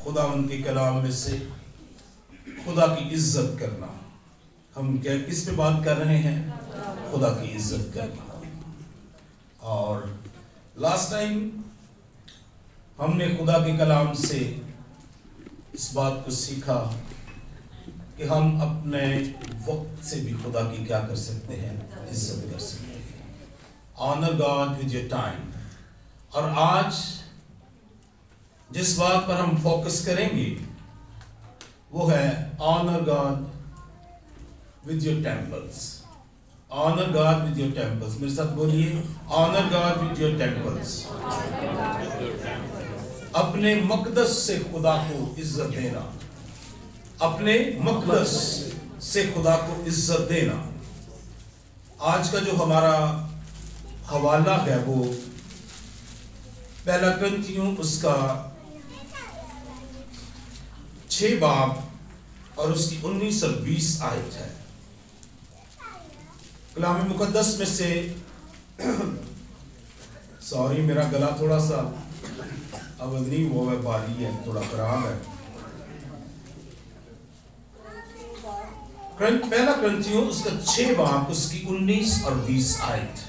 خدا ان کے کلام میں سے خدا کی عزت کرنا. ہم کیا کس پہ بات کر رہے ہیں؟ خدا کی عزت کرنا. اور لاسٹ ٹائم ہم نے خدا کے کلام سے اس بات کو سیکھا کہ ہم اپنے وقت سے بھی خدا کی کیا کر سکتے ہیں؟ عزت کر سکتے ہیں. Owner God with your time. اور آج جس بات پر ہم فوکس کریں گے وہ ہے owner God with your temples. Owner God with your temples. میرے ساتھ بولیے owner God with your temples. اپنے مقدس سے خدا کو عزت دینا. اپنے مقدس سے خدا کو عزت دینا. آج کا جو ہمارا حوالہ ہے وہ پہلا کرنتھیوں اس کا 6 باب اور اس کی 19 اور 20 آیت ہے. کلام مقدس میں سے سوری میرا گلا تھوڑا سا آواز نہیں ہوا ہے، باری ہے، تھوڑا خراب ہے. پہلا کرنتھیوں اس کا 6 باب اس کی 19 اور 20 آیت.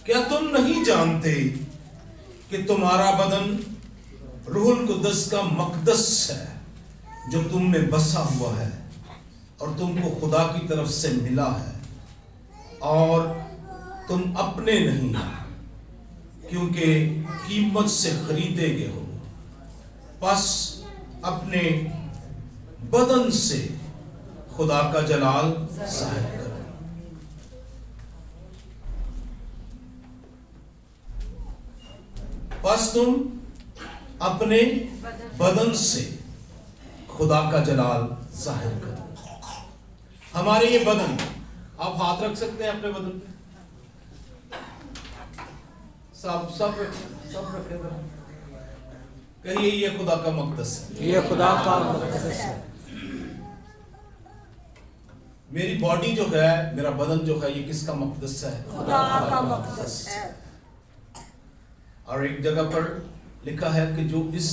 کیا تم نہیں جانتے کہ تمہارا بدن روح القدس کا مقدس ہے جو تم میں بسا ہوا ہے اور تم کو خدا کی طرف سے ملا ہے اور تم اپنے نہیں کیونکہ قیمت سے خریدے گئے ہو. پس اپنے بدن سے خدا کا جلال ظاہر کرو. پس تم اپنے بدن سے خدا کا جلال ظاہر کرو. ہمارے یہ بدن، آپ ہاتھ رکھ سکتے ہیں اپنے بدن پہ؟ سب رکھے گا. کہیے یہ خدا کا مقدس ہے. یہ خدا کا مقدس ہے. میری باڈی جو ہے، میرا بدن جو ہے، یہ کس کا مقدس ہے؟ خدا کا مقدس ہے. اور ایک جگہ پر لکھا ہے کہ جو اس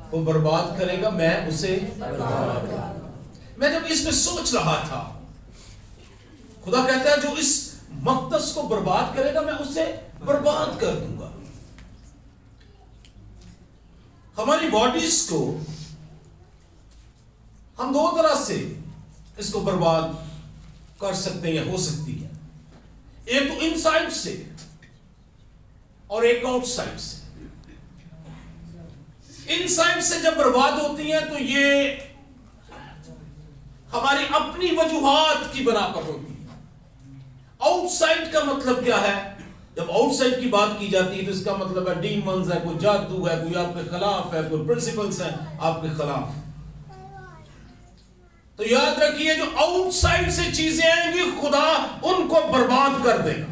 کو برباد کرے گا میں اسے برباد کروں گا. میں جب اس میں سوچ رہا تھا، خدا کہتا ہے جو اس مقدس کو برباد کرے گا میں اسے برباد کر دوں گا. ہماری باڈیز کو ہم 2 طرح سے اس کو برباد کر سکتے ہیں یا ہو سکتی ہے. ایک تو انسائیڈ سے اور ایک آؤٹ سائڈ سے. انسائیڈ سے جب برباد ہوتی ہیں تو یہ ہماری اپنی وجوہات کی بنا پر ہوتی ہے. آؤٹ سائڈ کا مطلب کیا ہے؟ جب آؤٹ سائڈ کی بات کی جاتی ہے تو اس کا مطلب ہے ڈیمنز ہے، کوئی جادو ہے، کوئی آپ کے خلاف ہے، کوئی پرنسپلز ہیں آپ کے خلاف. تو یاد رکھیے جو آؤٹ سائڈ سے چیزیں آئیں گی خدا ان کو برباد کر دے گا.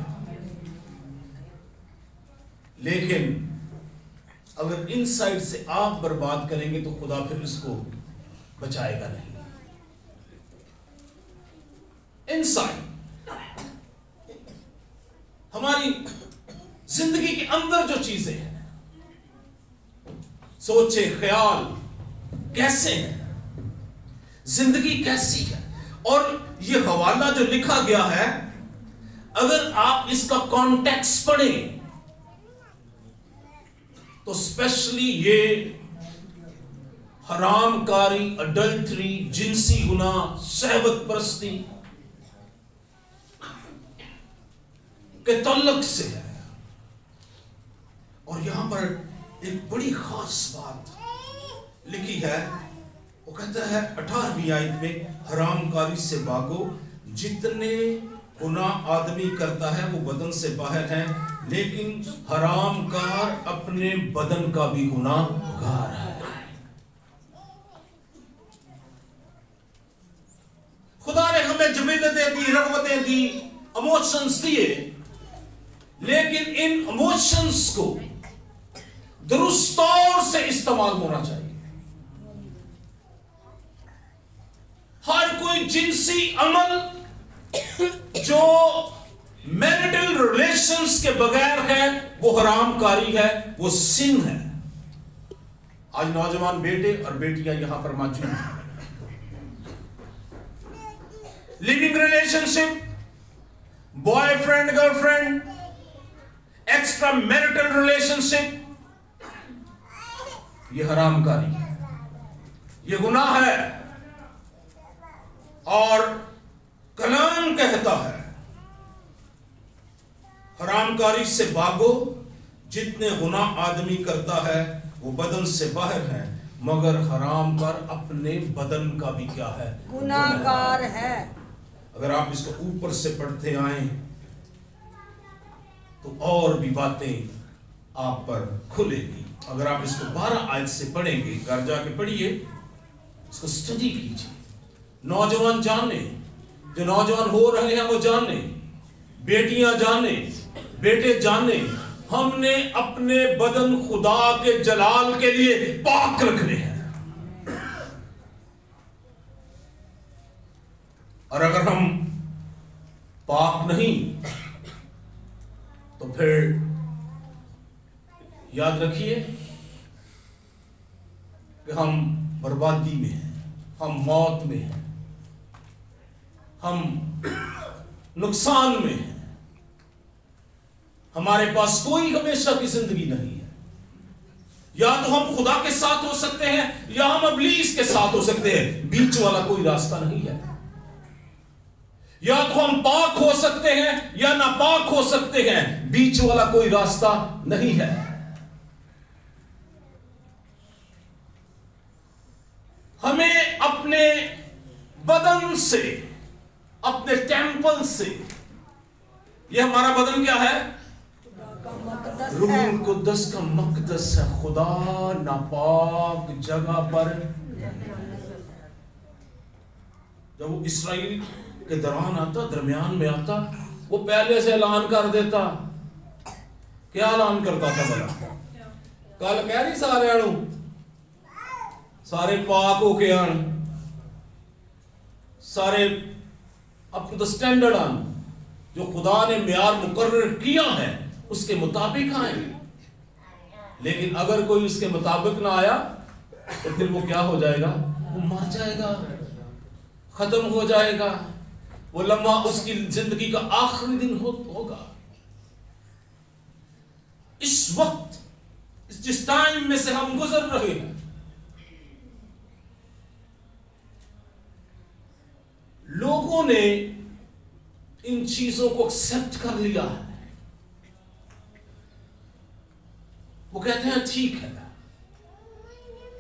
لیکن اگر ان سائڈ سے آپ برباد کریں گے تو خدا پھر اس کو بچائے گا نہیں. ان سائڈ ہماری زندگی کے اندر جو چیزیں ہیں، سوچے خیال کیسے ہیں، زندگی کیسی ہے. اور یہ حوالہ جو لکھا گیا ہے اگر آپ اس کا کانٹیکسٹ پڑھیں تو اسپیشلی یہ حرام کاری، اڈلٹری، جنسی گناہ، شہوت پرستی کے تعلق سے ہے. اور یہاں پر ایک بڑی خاص بات لکھی ہے. وہ کہتا ہے 18ویں آیت میں حرام کاری سے بھاگو، جتنے گناہ آدمی کرتا ہے وہ بدن سے باہر ہیں لیکن حرام کار اپنے بدن کا بھی گناہ گار ہے. خدا نے ہمیں جبلتیں دی، رغبتیں دی، ایموشنز دیے، لیکن ان ایموشنز کو درست طور سے استعمال ہونا چاہیے. ہر کوئی جنسی عمل جو میریٹل ریلیشنز کے بغیر ہے وہ حرام کاری ہے، وہ سن ہے. आज नौजवान बेटे और बेटियां यहां पर मौजूद हैं। Living relationship, boyfriend girlfriend, extra marital relationship, ये हरामकारी है, ये गुनाह है। और कलाम कहता है हरामकारी से भागो, जितने गुनाह आदमी करता है वो बदन से बाहर है, मगर हराम पर अपने बदन का भी क्या है, गुनाहगार है। अगर आप इसको ऊपर से पढ़ते आए तो और भी बातें आप पर खुलेगी। अगर आप इसको 12 आयत से पढ़ेंगे, घर जाके पढ़िए, इसको स्टडी कीजिए। नौजवान जाने, जो नौजवान हो रहे हैं वो जाने, बेटियां जाने, बेटे जाने, हमने अपने बदन खुदा के जलाल के लिए पाक रखने हैं। और अगर हम पाक नहीं तो फिर याद रखिए कि हम बर्बादी में हैं, हम मौत में हैं, हम नुकसान में हैं। हमारे पास कोई हमेशा की जिंदगी नहीं है। या तो हम खुदा के साथ हो सकते हैं या हम इब्लीस के साथ हो सकते हैं, बीच वाला कोई रास्ता नहीं है। या तो हम पाक हो सकते हैं या नापाक हो सकते हैं, बीच वाला कोई रास्ता नहीं है। हमें अपने बदन से, अपने टेम्पल से, यह हमारा बदन क्या है, रूह कुद्दस का मकदस है। खुदा नापाक जगह पर, जब वो इसराइल के दौरान आता, दरमियान में आता, वो पहले से ऐलान कर देता। क्या ऐलान करता था भला? कल कह रही सारे पाक होके आन, सारे अप टू द स्टैंडर्ड आन, जो खुदा ने म्यार मुकर्रर किया है उसके मुताबिक आए। लेकिन अगर कोई उसके मुताबिक ना आया तो फिर वो क्या हो जाएगा, वो मर जाएगा, खत्म हो जाएगा। वो लम्हा उसकी जिंदगी का आखिरी दिन होगा। इस वक्त, जिस टाइम में से हम गुजर रहे हैं, लोगों ने इन चीजों को एक्सेप्ट कर लिया है। वो कहते हैं ठीक है,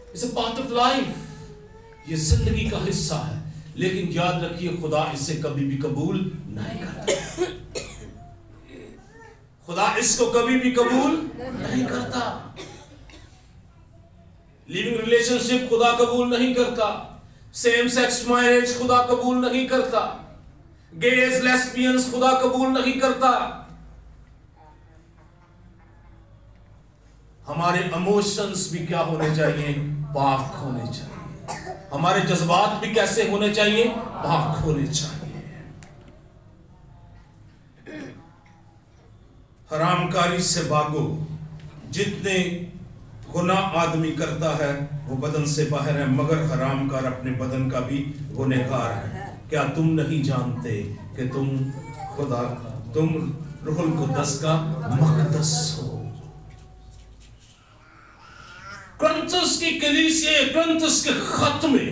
it's a part of life, ये जिंदगी का हिस्सा है। लेकिन याद रखिए खुदा इसे कभी भी कबूल नहीं करता। खुदा इसको कभी भी कबूल नहीं करता। लिविंग रिलेशनशिप खुदा कबूल नहीं करता। सेम सेक्स मैरिज खुदा कबूल नहीं करता। गेज लेस्बियंस खुदा कबूल नहीं करता। हमारे इमोशंस भी क्या होने चाहिए, पाक होने चाहिए। हमारे जज्बात भी कैसे होने चाहिए, पाक होने चाहिए। हरामकारी से भागो, जितने गुनाह आदमी करता है वो बदन से बाहर है, मगर हरामकार अपने बदन का भी गुनहगार है। क्या तुम नहीं जानते कि तुम रूहुल कुद्दस का मक़दस हो? कुरिन्थुस की कलीसिया, कुरिन्थुस के खत में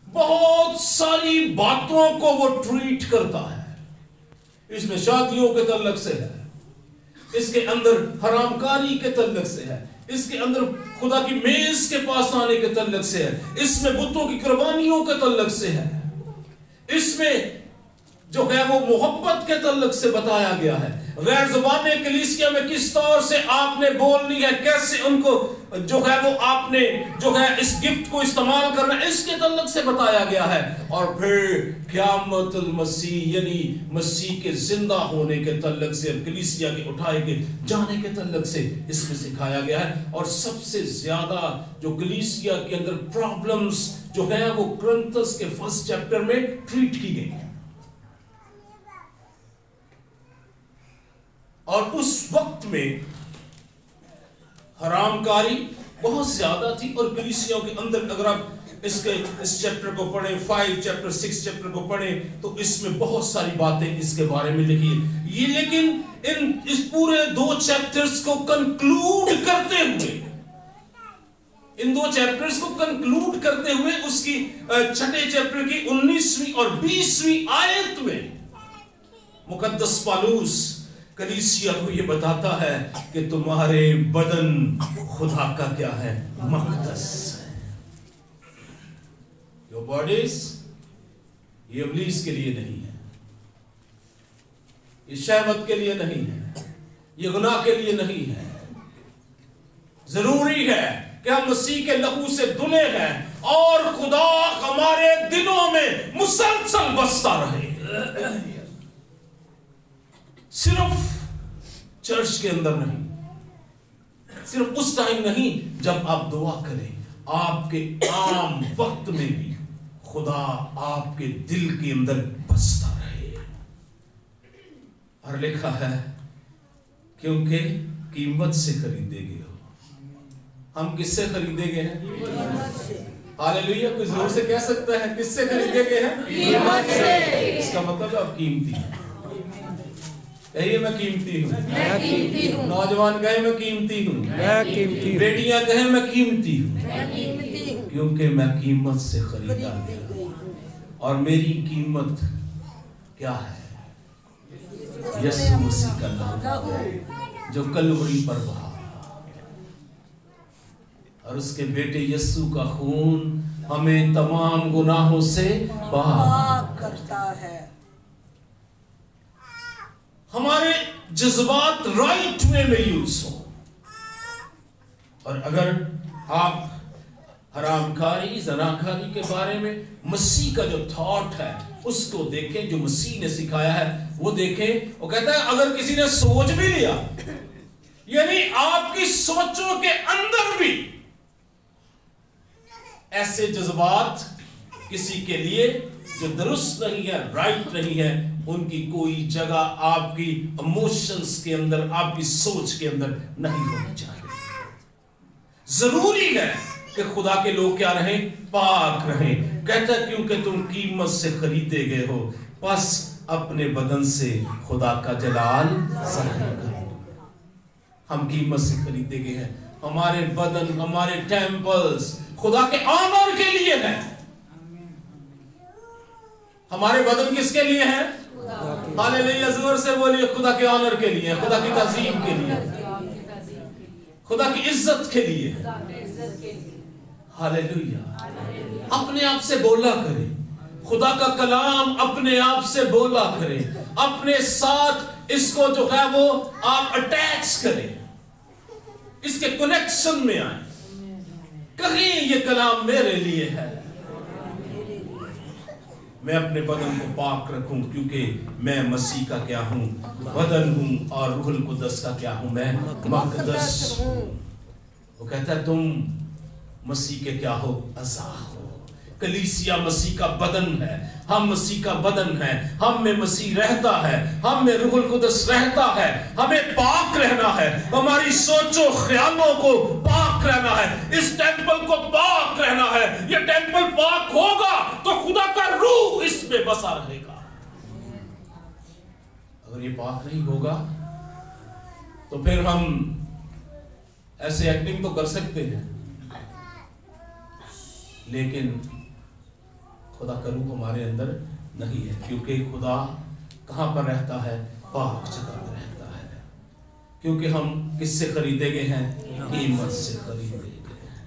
बहुत सारी बातों को वो ट्रीट करता है। इसमें शादियों के तल्लक से है, इसके अंदर हरामकारी के तल्लक से है, इसके अंदर खुदा की मेज के पास आने के तल्लक से है, इसमें बुतों की कुर्बानियों के तल्लक से है, इसमें जो है वो मोहब्बत के तल्लक से बताया गया है। गैर ज़ुबाने कलीसिया में किस तौर से आपने बोलनी है, कैसे उनको जो है वो आपने जो है इस गिफ्ट को इस्तेमाल करना है, इसके तल्लक से बताया गया है। और फिर क़यामतुल मसीह यानी मसीह के जिंदा होने के तल्लक से और कलीसिया के उठाए के जाने के तल्लक से इसमें सिखाया गया है। और सबसे ज्यादा जो कलीसिया के अंदर प्रॉब्लम्स जो है वो कुरिन्थुस के फर्स्ट चैप्टर में ट्रीट की गई है। और उस वक्त में حرام کاری بہت زیادہ تھی، اور کلیسیوں کے اندر اگر آپ اس چیپٹر کو پڑھیں، 5 چیپٹر 6 چیپٹر کو پڑھیں تو اس میں بہت ساری باتیں اس کے بارے میں لکھی ہیں. یہ لیکن اس پورے 2 چیپٹرز کو کنکلوڈ کرتے ہوئے، ان 2 چیپٹرز کو کنکلوڈ کرتے ہوئے اس کی 6 چیپٹر کی 19ویں اور 20ویں آیت میں مقدس پالوس کلیسیا کو یہ بتاتا ہے کہ تمہارے بدن خدا کا کیا ہے؟ مقدس ہے. Your bodies یہ ابلیس کے لیے نہیں ہے، یہ شہوت کے لیے نہیں ہے، یہ گناہ کے لیے نہیں ہے. ضروری ہے کہ ہم مسیح کے لہو سے دھلے ہیں اور خدا ہمارے دلوں میں مسلسل بستا رہے، صرف چرچ کے اندر نہیں، صرف اس ٹائم نہیں جب آپ دعا کریں، آپ کے عام وقت میں بھی خدا آپ کے دل کے اندر بستا رہے. اور لکھا ہے کیونکہ قیمت سے خریدے گئے ہو. ہم کس سے خریدے گئے ہیں؟ ہاللیلویا. کوئی زور سے کہہ سکتا ہے کس سے خریدے گئے ہیں؟ قیمت سے. اس کا مطلب آپ قیمتی ہیں. کہیے میں قیمتی ہوں. نوجوان کہیں میں قیمتی ہوں. بیٹیاں کہیں میں قیمتی ہوں، کیونکہ میں قیمت سے خریدا گیا. اور میری قیمت کیا ہے؟ یسوع مسیح کا لہو جو کلوری پر بہا، اور اس کے بیٹے یسوع کا خون ہمیں تمام گناہوں سے پاک کرتا ہے. ہمارے جذبات رائٹ وے میں یوز ہوں. اور اگر آپ حرام کاری، زناکاری کے بارے میں مسیح کا جو تھاٹ ہے اس کو دیکھیں، جو مسیح نے سکھایا ہے وہ دیکھیں. وہ کہتا ہے اگر کسی نے سوچ بھی لیا، یعنی آپ کی سوچوں کے اندر بھی ایسے جذبات کسی کے لیے جو درست نہیں ہے، رائٹ نہیں ہے، ان کی کوئی جگہ آپ کی ایموشنز کے اندر، آپ کی سوچ کے اندر نہیں ہونی چاہیے. ضروری ہے کہ خدا کے لوگ کیا رہیں؟ پاک رہیں. کہتا ہے کیونکہ تم قیمت سے خریدے گئے ہو، پس اپنے بدن سے خدا کا جلال ظاہر کرو. ہم قیمت سے خریدے گئے ہیں. ہمارے بدن، ہمارے ٹیمپلز خدا کے آنر کے لیے ہیں. ہمارے بدن کس کے لیے ہیں؟ ہاللیلویا. زور سے بولیے. خدا کے آنر کے لیے، خدا کی تعظیم کے لیے، خدا کی عزت کے لیے. ہاللیلویا. اپنے آپ سے بولا کریں، خدا کا کلام اپنے آپ سے بولا کریں، اپنے ساتھ اس کو جو ہے وہ آپ اٹیچ کریں، اس کے کنیکشن میں آئیں. کہیں یہ کلام میرے لیے ہے، میں اپنے بدن کو پاک رکھوں کیونکہ میں مسیح کا کیا ہوں؟ بدن ہوں. اور روح القدس کا کیا ہوں؟ میں مقدس ہوں. وہ کہتا ہے تم مسیح کے کیا ہو؟ اعضاء ہو. کلیسیا مسیح کا بدن ہے، ہم مسیح کا بدن ہے. ہم میں مسیح رہتا ہے، ہم میں روح القدس رہتا ہے. ہمیں پاک رہنا ہے، ہماری سوچ و خیالوں کو پاک رہنا ہے، اس ٹیمپل کو پاک رہنا ہے. یہ ٹیمپل پاک ہوگا تو خدا کا روح اس میں بسا رہے گا. اگر یہ پاک نہیں ہوگا تو پھر ہم ایسے ایکٹنگ تو کر سکتے ہیں، لیکن خدا کا روح ہمارے اندر نہیں ہے. کیونکہ خدا کہاں پر رہتا ہے؟ پاک جگہ میں رہتا ہے. کیونکہ ہم کس سے خریدے گئے ہیں؟ قیمت سے خریدے گئے ہیں.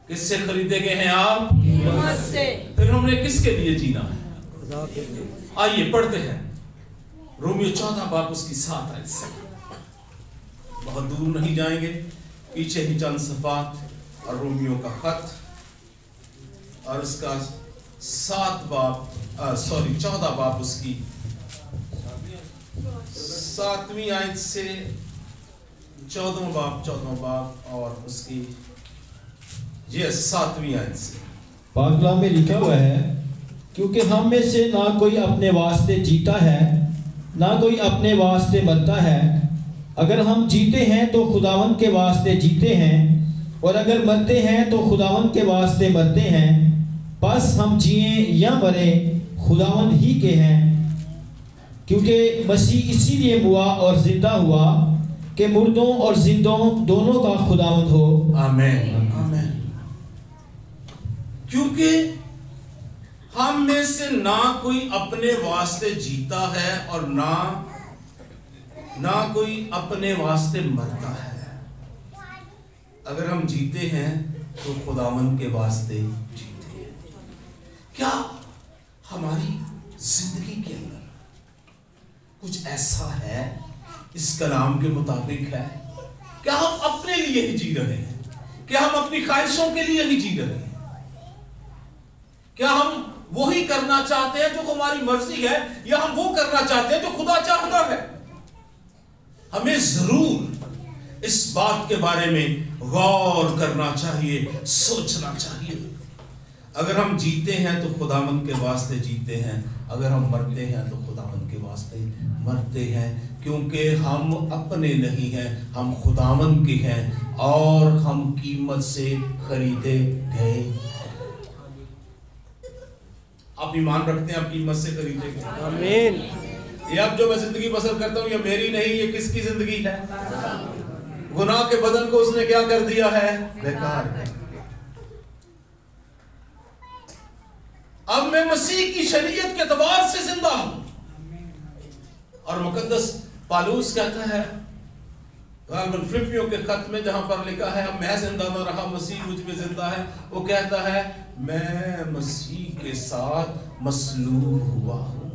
کس سے خریدے گئے ہیں آپ؟ قیمت سے. پھر ہم نے کس کے لیے جینا ہے؟ آئیے پڑھتے ہیں رومیو 14 باب اس کی 7 آیت سے. بہت دور نہیں جائیں گے، پیچھے ہی چند صفحات اور رومیو کا خط اور اس کا 14 باب اس کی 7ویں آیت سے 14واں باب اور اس کی 7ویں آیت سے. پاک کلام میں لکھا ہوا ہے کیونکہ ہم میں سے نہ کوئی اپنے واسطے جیتا ہے نہ کوئی اپنے واسطے مرتا ہے. اگر ہم جیتے ہیں تو خداوند کے واسطے جیتے ہیں، اور اگر مرتے ہیں تو خداوند کے واسطے مرتے ہیں، بس ہم جئیں یا مریں خداوند ہی کے ہیں، کیونکہ مسیح اسی لیے ہوا اور زندہ ہوا کہ مردوں اور زندوں دونوں کا خداوند ہو۔ آمین آمین۔ کیونکہ ہم میں سے نہ کوئی اپنے واسطے جیتا ہے اور نہ کوئی اپنے واسطے مرتا ہے۔ اگر ہم جیتے ہیں تو خداوند کے واسطے جیتے ہیں۔ کیا ہماری زندگی کے اندر کچھ ایسا ہے اس کلام کے مطابق ہے؟ کیا ہم اپنے لیے ہی جی رہے ہیں؟ کیا ہم اپنی خواہشوں کے لیے ہی جی رہے ہیں؟ کیا ہم وہی کرنا چاہتے ہیں جو ہماری مرضی ہے، یا ہم وہ کرنا چاہتے ہیں جو خدا چاہتا ہے؟ ہمیں ضرور اس بات کے بارے میں غور کرنا چاہیے، سوچنا چاہیے۔ اگر ہم جیتے ہیں تو خداوند کے واسطے جیتے ہیں، اگر ہم مرتے ہیں تو خداوند کے واسطے مرتے ہیں، کیونکہ ہم اپنے نہیں ہیں، ہم خداوند کے ہیں اور ہم قیمت سے خریدے گئے۔ آپ ایمان رکھتے ہیں آپ قیمت سے خریدے گئے؟ آمین۔ یہ اب جو میں زندگی بسر کرتا ہوں یہ میری نہیں، یہ کس کی زندگی ہے؟ گناہ کے بدن کو اس نے کیا کر دیا ہے؟ بیکار ہے۔ اب میں مسیح کی شریعت کے اعتبار سے زندہ ہوں، اور مقدس پالوس کہتا ہے غالباً فلپیوں کے خط میں جہاں پر لکھا ہے اب میں زندہ نہ رہا مسیح مجھ میں زندہ ہے، وہ کہتا ہے میں مسیح کے ساتھ مصلوب ہوا ہوں۔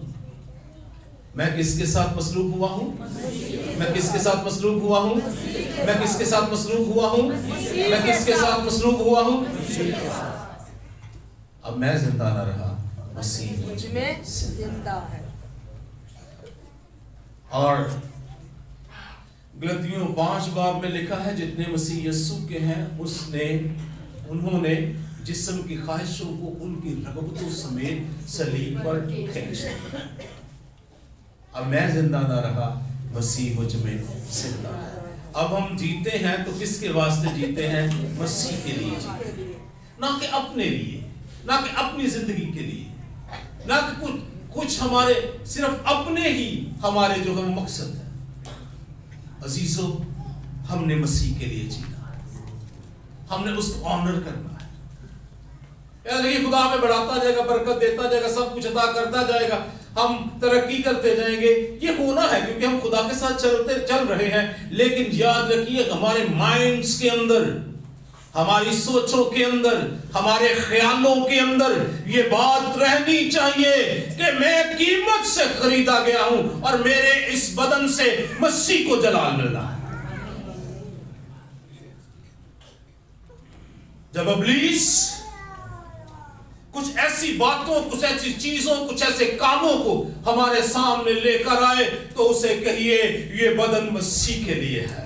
میں کس کے ساتھ مصلوب ہوا ہوں؟ میں کس کے ساتھ مصلوب ہوا ہوں؟ میں کس کے ساتھ مصلوب ہوا ہوں؟ میں کس کے ساتھ مصلوب ہوا ہوں؟ اب میں زندہ نہ رہا، مسیح مجھ میں زندہ ہے۔ اور گلتیوں 5 باب میں لکھا ہے جتنے مسیح یسوع کے ہیں انہوں نے جسم کی خواہشوں کو ان کی رغبتوں سمیت صلیب پر کھینچ دیا۔ اب میں زندہ نہ رہا، مسیح مجھ میں زندہ ہے۔ اب ہم جیتے ہیں تو کس کے واسطے جیتے ہیں؟ مسیح کے لیے جیتے ہیں، نہ کہ اپنے لیے، نہ کہ اپنی زندگی کے لیے، نہ کہ کچھ ہمارے صرف اپنے ہی ہمارے جو ہے مقصد ہے۔ عزیزو، ہم نے مسیح کے لیے جینا ہے، ہم نے اس کو آنر کرنا ہے۔ یہ خدا ہمیں بڑھاتا جائے گا، برکت دیتا جائے گا، سب کچھ عطا کرتا جائے گا، ہم ترقی کرتے جائیں گے، یہ ہونا ہے کیونکہ ہم خدا کے ساتھ چل رہے ہیں۔ لیکن یاد رکھیے ہمارے مائنڈز کے اندر، ہماری سوچوں کے اندر، ہمارے خیالوں کے اندر یہ بات رہنی چاہیے کہ میں قیمت سے خریدا گیا ہوں اور میرے اس بدن سے مسیح کو جلال ملنا ہے۔ جب ابلیس کچھ ایسی باتوں، کچھ ایسی چیزوں، کچھ ایسے کاموں کو ہمارے سامنے لے کر آئے تو اسے کہیے یہ بدن مسیح کے لیے ہے،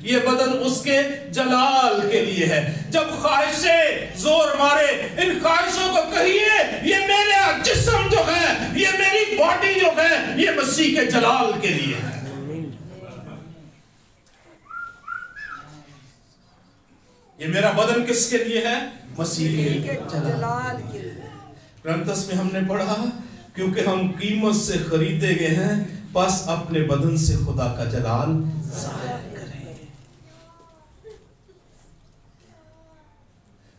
یہ بدن اس کے جلال کے لیے ہے۔ جب خواہشیں زور مارے ان خواہشوں کو کہیے یہ میرا جسم جو ہے، یہ میری باڈی جو ہے، یہ مسیح کے جلال کے لیے ہے۔ یہ میرا بدن کس کے لیے ہے؟ مسیح کے جلال کے لیے۔ کرنتس میں ہم نے پڑھا کیونکہ ہم قیمت سے خریدے گئے ہیں، بس اپنے بدن سے خدا کا جلال ظاہر کریں۔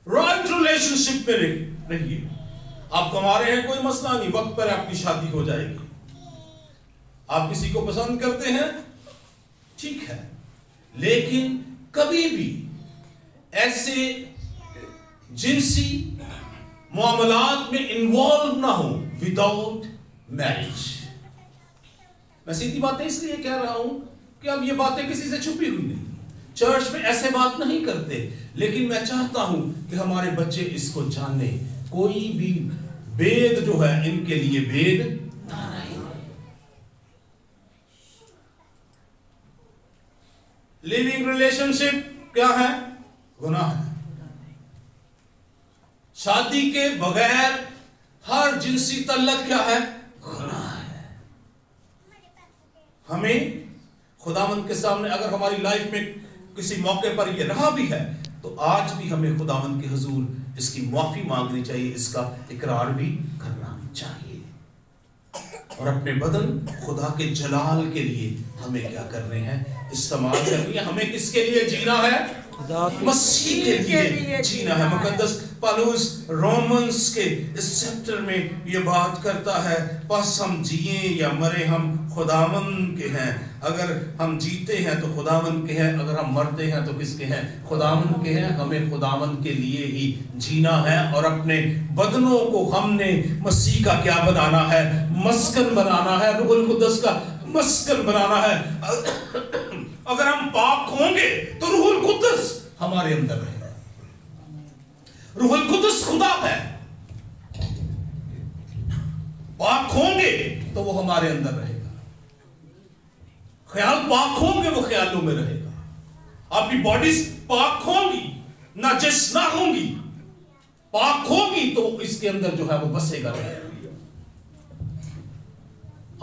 رائٹ ریلیشن شپ میں رہیے۔ آپ کما رہے ہیں کوئی مسئلہ نہیں، وقت پر آپ کی شادی ہو جائے گی۔ آپ کسی کو پسند کرتے ہیں، ٹھیک ہے، لیکن کبھی بھی ایسے جنسی معاملات میں انوالو نہ ہو وداؤٹ میرج۔ میں سیدھی باتیں اس لیے کہہ رہا ہوں کہ اب یہ باتیں کسی سے چھپی ہوئی نہیں، چرچ میں ایسے بات نہیں کرتے، لیکن میں چاہتا ہوں کہ ہمارے بچے اس کو جانیں، کوئی بھی بید جو ہے ان کے لیے بید نہ رہے۔ لیونگ ریلیشن شپ کیا ہے؟ گناہ ہے۔ شادی کے بغیر ہر جنسی تعلق کیا ہے؟ گناہ ہے۔ ہمیں खुदावंद के सामने अगर हमारी लाइफ में किसी मौके पर ये रहा भी है तो आज भी हमें खुदावंद के हुजूर इसकी माफी मांगनी चाहिए, इसका इकरार भी करना चाहिए। और अपने बदन खुदा के जलाल के लिए हमें क्या करने हैं, इस्तेमाल करनी है। हमें किसके लिए जीना है? मसीह के लिए जीना है। मुकद्दस पौलुस रोमन्स के इस चैप्टर में ये बात करता है, बस हम जिए या मरे हम खुदावंद के हैं। अगर हम जीते हैं तो खुदावंद के हैं, अगर हम मरते हैं तो किसके हैं? खुदावंद के हैं। हमें खुदावंद के लिए ही जीना है और अपने बदनों को हमने मसीह का क्या बनाना है? मस्कन बनाना है, रूहुल कुद्दस का मस्कन बनाना है। अगर हम पाक होंगे तो रूहुल कुद्दस हमारे अंदर रहेगा। रूहुल कुद्दस खुदा है। पाक होंगे तो वो हमारे अंदर रहेगा। ख्याल पाक होंगे वो ख्यालों में रहेगा। आपकी बॉडी पाक होंगी, नाजिस ना होंगी, पाक होगी तो इसके अंदर जो है वो बसेगा रहेगा।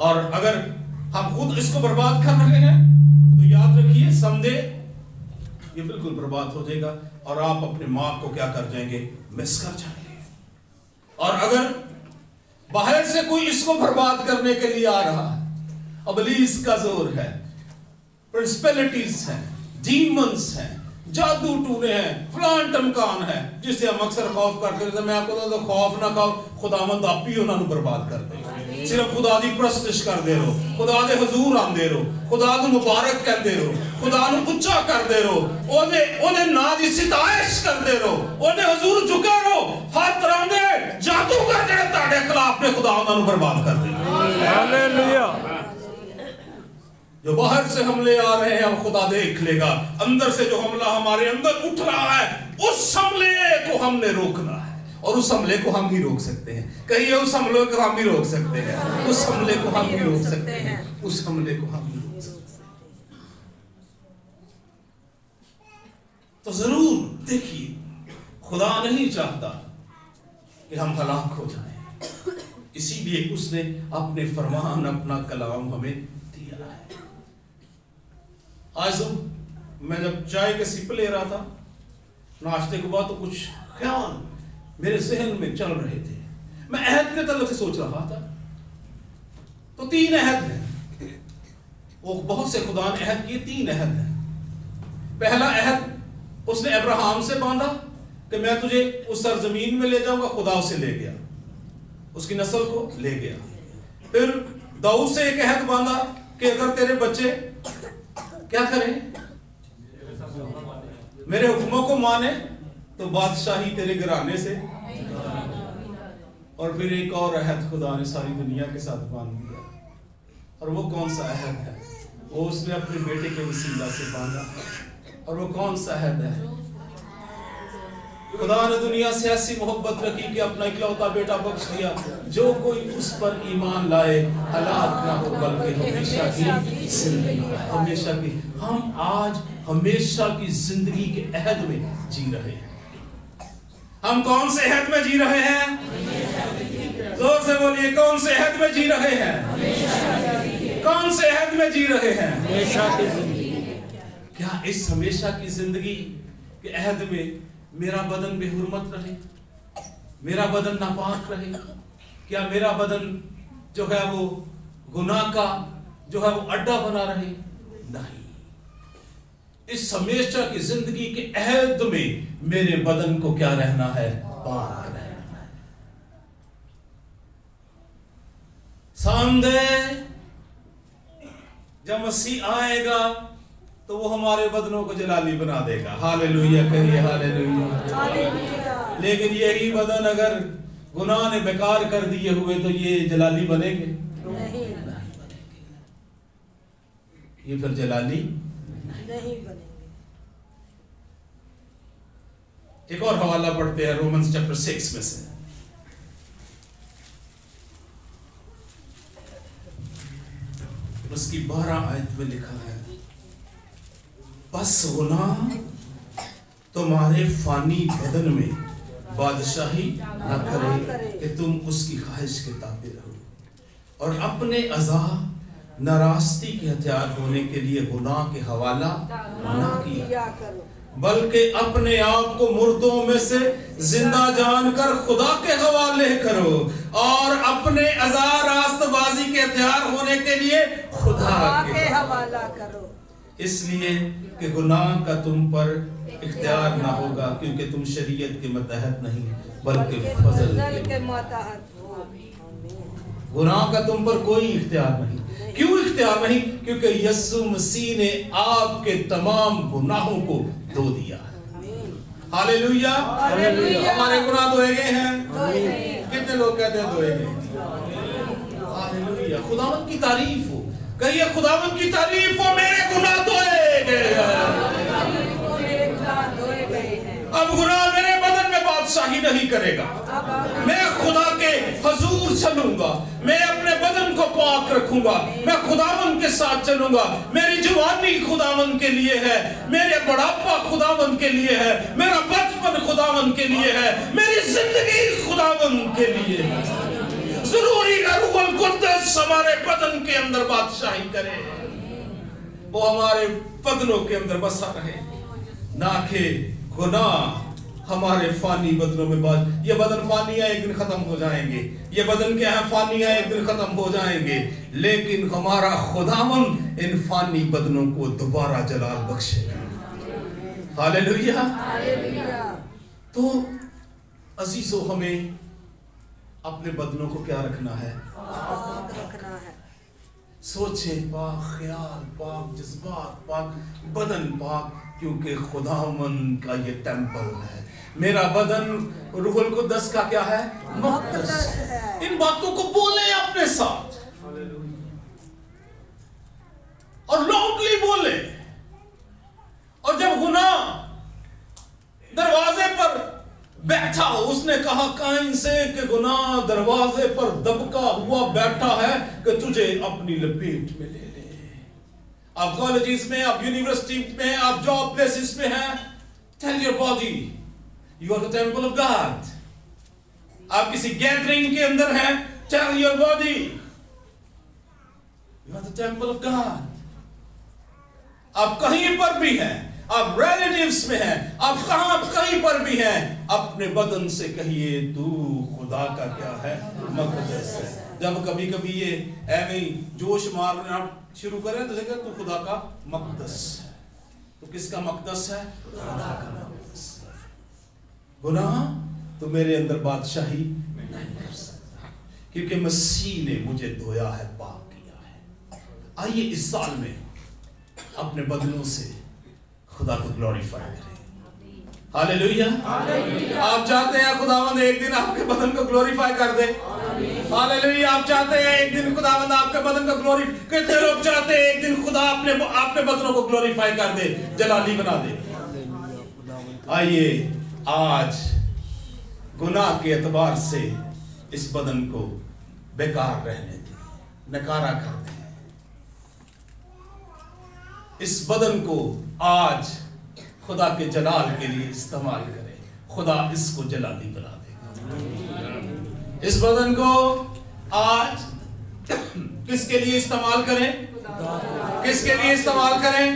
और अगर हम खुद इसको बर्बाद कर रहे हैं तो याद रखिए समझे ये बिल्कुल बर्बाद हो जाएगा और आप अपने मां को क्या कर जाएंगे? मिस कर जाएंगे। और अगर बाहर से कोई इसको बर्बाद करने के लिए आ रहा है, इब्लीस का जोर है, प्रिंसिपलिटीज हैं, डीमंस हैं, जादू टूने हैं, फलान टमकान है, जिसे हम अक्सर खौफ करते थे। मैं आपको तो खौफ ना खाओ, खुदावंद आप ही उन्होंने बर्बाद कर दे। सिर्फ खुदा दी प्रस्तिश कर दे रहो, खुदा दे हुजूर आंदे रहो, खुदा नु मुबारक कहते रहो, खुदा नु उच्चा करते रहो, ओदे नाम दी सिताइश करते रहो, ओदे हुजूर झुके रहो। हर तरह दे जादूगर जेड़े ਤੁਹਾਡੇ खिलाफ ने खुदा उन्होंने बर्बाद कर दे। हालेलुया। जो बाहर से हमले आ रहे हैं वो खुदा देख लेगा। अंदर से जो हमला हमारे अंदर उठ रहा है उस हमले को हमने रोकना है और उस हमले को हम ही रोक सकते हैं। कहिए उस हमले को हम ही रोक सकते हैं, उस हमले को हम ही रोक सकते हैं, उस हमले को हम ही रोक सकते हैं। तो जरूर देखिए खुदा नहीं चाहता कि हम हलाक हो जाएं, इसीलिए उसने अपने फरमान अपना कलाम हमें दिया है। आज मैं जब चाय के सिप ले रहा था नाश्ते के बाद तो कुछ ख्याल मेरे जहन में चल रहे थे। मैं अहद के तरफ से सोच रहा था तो 3 अहद हैं, वो बहुत से खुदा ने अहद किए, 3 अहद हैं। पहला अहद उसने अब्राहम से बांधा कि मैं तुझे उस सरजमीन में ले जाऊंगा, खुदा उसे ले गया, उसकी नस्ल को ले गया। फिर दाऊद से एक अहद बांधा कि अगर तेरे बच्चे क्या करें, मेरे हुक्मों को माने तो बादशाही तेरे घराने से। और फिर एक और अहद खुदा ने सारी दुनिया के साथ बांध दिया। और वो कौन सा अहद है? वो उसने अपने बेटे के वसीला से बांधा। और वो कौन सा अहद है? खुदा ने दुनिया से ऐसी मोहब्बत रखी कि अपना इकलौता बेटा बख्श दिया, जो कोई उस पर ईमान लाए हलाक ना हो बल्कि हमेशा की जिंदगी, हमेशा की। हम आज हमेशा की जिंदगी के अहद में जी रहे हैं। हम कौन से अहद में जी रहे हैं? जोर से बोलिए, कौन से अहद में जी रहे हैं? कौन से अहद में जी रहे हैं? हमेशा की जिंदगी। क्या इस हमेशा की जिंदगी के अहद में मेरा बदन बेहुरमत रहे, मेरा बदन नापाक रहे? क्या मेरा बदन जो है वो गुनाह का जो है वो अड्डा बना रहे? नहीं। इस हमेशा की जिंदगी के अहद में मेरे बदन को क्या रहना है? पाक रहना है। सामने जब मसीह आएगा तो वो हमारे बदनों को जलाली बना देगा। हालेलुया कहिए, हालेलुया। लेकिन यही बदन अगर गुनाह ने बेकार कर दिए हुए तो ये जलाली बनेंगे? नहीं बनेंगे। ये फिर जलाली नहीं बनेंगे। एक और हवाला पढ़ते हैं रोमन्स चैप्टर 6 में से। उसकी 12 आयत में लिखा है, बस गुनाह तुम्हारे फानी बदन में बादशाही न करे कि तुम उसकी ख्वाहिश के ताबे रहो, और अपने अज़ा नाराज़गी के हथियार होने के लिए गुनाह के हवाला ना किया, बल्कि अपने आप को मुर्दों में से जिंदा जानकर खुदा के हवाले करो और अपने अज़ार रास्तबाजी के हथियार होने के लिए खुदा के हवाला करो, इसलिए कि गुनाह का तुम पर इख्तियार ना होगा, क्योंकि तुम शरीयत के मतहत नहीं बल्कि फजल के मतहत हो। गुनाह का तुम पर कोई इख्तियार नहीं। क्यों इख्तियार नहीं? क्योंकि यीशु मसीह ने आपके तमाम गुनाहों को धो दिया है। हालेलुया। हमारे गुनाह धोए गए हैं। कितने लोग कहते हैं धोए गए? हालेलुया। खुदावंद की तारीफ हो। कहिए खुदावंद की तारीफ हो, मेरे गुनाह धोए गए। अब गुनाह मेरे बदन में बादशाही नहीं करेगा। मैं खुदा के हुजूर चलूंगा, मैं अपने बदन को पाक रखूंगा, मैं खुदावंद के साथ चलूंगा। मेरी जवानी खुदावंद के लिए है, मेरे बुढ़ापा खुदावंद के लिए है, मेरा बचपन खुदावंद के लिए है, मेरी जिंदगी खुदावंद के लिए है। जरूरी है रूहुल कुद्दस हमारे बदन के अंदर बादशाही करे, वो हमारे बदनों के अंदर बसा रहे, ना कि गुनाह हमारे फानी बदनों में बात। ये बदन फानी है, एक दिन खत्म हो जाएंगे। ये बदन क्या है? फानी है, एक दिन खत्म हो जाएंगे। लेकिन हमारा खुदावंद इन फानी बदनों को दोबारा जलाल बख्शेगा। हालेलुया। तो अजीजों, हमें अपने बदनों को क्या रखना है? सोचें पाक, ख्याल पाक, जज्बात पाक, बदन पाक, क्योंकि खुदावंद का ये टेंपल है। मेरा बदन रूहुल कुद्दस का क्या है? मुक़द्दस है। इन बातों को बोले अपने साथ और लाउडली बोले। और जब गुनाह दरवाजे पर बैठा, उसने कहा काइन से कि गुनाह दरवाजे पर दबका हुआ बैठा है कि तुझे अपनी लपेट में ले ले। आप कॉलेजेस में, आप यूनिवर्सिटी में, आप जॉब प्लेसेस में हैं, tell your body you are the temple of God. आप किसी गैदरिंग के अंदर हैं, tell your body you are the temple of God. आप कहीं पर भी हैं, आप रिलेटिव्स में हैं, आप कहीं पर भी हैं, अपने बदन से कहिए तू खुदा का क्या है? मुक़द्दस है। जब कभी कभी ये ऐਵੇਂ जोश मारना शुरू करें तो देखिए तू खुदा का मुक़द्दस है। तो किसका मुक़द्दस है? खुदा का मुक़द्दस। गुनाह तो मेरे अंदर बादशाही नहीं कर सकता, क्योंकि मसीह ने मुझे धोया है, पाक किया है। आइए इस साल में अपने बदनों से खुदा को ग्लोरीफाई करें। हालेलुया। आप चाहते हैं खुदावंद एक दिन आपके बदन को ग्लोरीफाई कर दे? हालेलुया। आप चाहते हैं एक दिन खुदावंद आपके बदन को ग्लोरीफाई? कितने लोग चाहते हैं एक दिन खुदा आपके बदनों को ग्लोरीफाई कर दे, जलाली बना दे? आइए आज गुनाह के एतबार से इस बदन को बेकार रहने दें, नकारा कर दें। इस बदन को आज खुदा के जलाल के लिए इस्तेमाल करें। खुदा इसको जलाली बना देगा। इस बदन को आज किसके लिए इस्तेमाल करें? किसके लिए इस्तेमाल करें?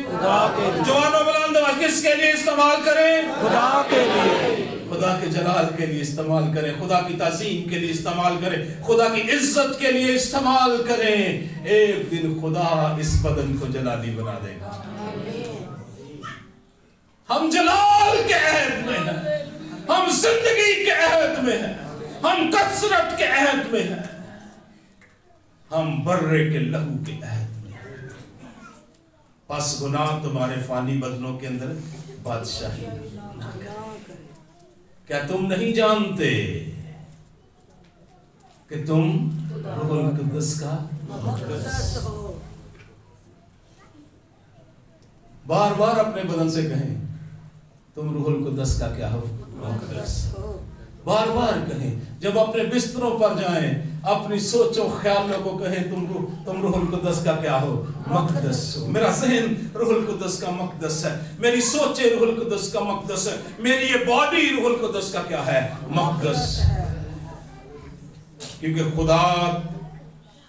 जवानों बुलंद आवाज, किसके लिए इस्तेमाल करें? खुदा के लिए। खुदा के जलाल के लिए इस्तेमाल करें, खुदा की ताज़ीम के लिए इस्तेमाल करें, खुदा की इज्जत के लिए इस्तेमाल करें। एक दिन खुदा इस बदन को जलाली बना देगा। हम जलाल के अहद में हैं, हम जिंदगी के अहद में हैं, हम कसरत के अहद में हैं, हम बर्रे के लहू के अहद में हैं। बस गुनाह तुम्हारे फानी बदनों के अंदर बादशाही ना करे। क्या तुम नहीं जानते कि तुम रूहुल कुद्दस का मुक़द्दस हो? बार बार अपने बदन से कहें तुम रूहुल कुद्दस का क्या हो? मुक़द्दस। बार बार कहें। जब अपने बिस्तरों पर जाएं, अपनी सोचों ख्यालों को कहें तुम रूहुल कुद्दस का क्या हो? मुक़द्दस हो। मेरा ज़हन रूहुल कुद्दस का मुक़द्दस है, मेरी सोचें रूहुल कुद्दस का मुक़द्दस है, मेरी ये बॉडी रूहुल कुद्दस का क्या है? मुक़द्दस। क्योंकि खुदा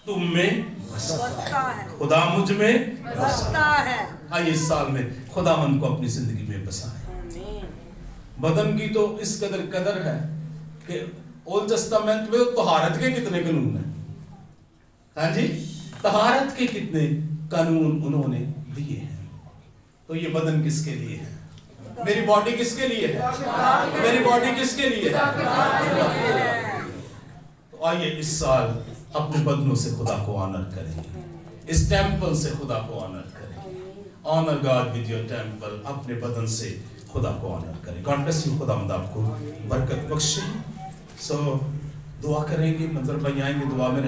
तुम में बसता है, खुदा मुझ में बसता है। आइए इस साल में खुदावंद को अपनी जिंदगी में बसाएं। बदन की तो इस कदर है कि ओल्ड टेस्टामेंट में तहारत के कितने कानून हैं। हाँ जी, तहारत के कितने कानून उन्होंने दिए हैं। तो ये बदन किसके लिए है? मेरी बॉडी किसके लिए है? मेरी बॉडी किसके लिए है? तो आइए इस साल अपने बदनों से खुदा को ऑनर करें, इस टेंपल से खुदा को ऑनर करें। Honour God with your temple, अपने बदन से खुदा को ऑनर करें। गॉड ब्लेस यू, खुदावंद आपको बरकत बख्शे। सो दुआ करेंगे, मंजर भाई आएंगे दुआ में।